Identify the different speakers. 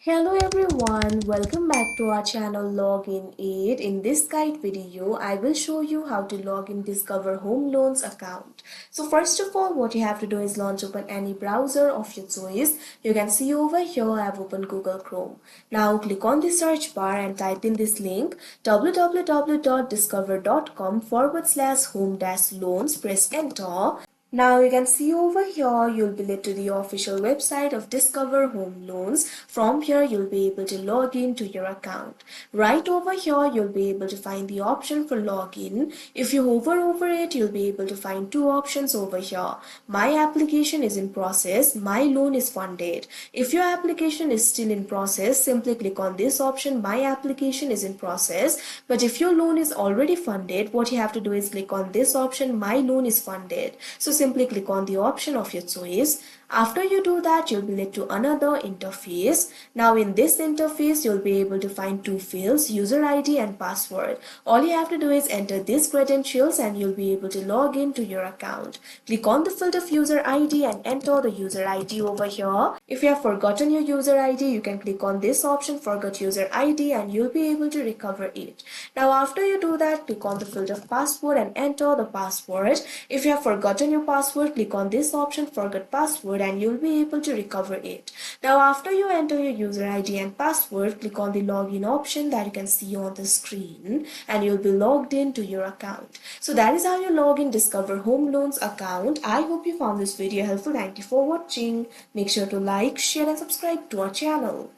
Speaker 1: Hello everyone, welcome back to our channel Login Aid. In this guide video, I will show you how to log in Discover Home Loans account. So first of all, what you have to do is launch open any browser of your choice. You can see over here I have opened Google Chrome. Now click on the search bar and type in this link www.discover.com/home-loans. Press enter. Now you can see over here you'll be led to the official website of Discover Home Loans. From here you'll be able to log in to your account. Right over here you'll be able to find the option for login. If you hover over it you'll be able to find two options over here. My application is in process, my loan is funded. If your application is still in process, simply click on this option, my application is in process. But if your loan is already funded, what you have to do is click on this option, my loan is funded. So simply click on the option of your choice. After you do that, you'll be led to another interface. Now in this interface, you'll be able to find two fields, user ID and password. All you have to do is enter these credentials and you'll be able to log into your account. Click on the field of user ID and enter the user ID over here. If you have forgotten your user ID, you can click on this option, forgot user ID, and you'll be able to recover it. Now after you do that, click on the field of password and enter the password. If you have forgotten your password, click on this option, forgot password, and you'll be able to recover it. Now after you enter your user ID and password, click on the login option that you can see on the screen and you'll be logged into your account. So that is how you log in Discover Home Loans account. I hope you found this video helpful. Thank you for watching. Make sure to like, share and subscribe to our channel.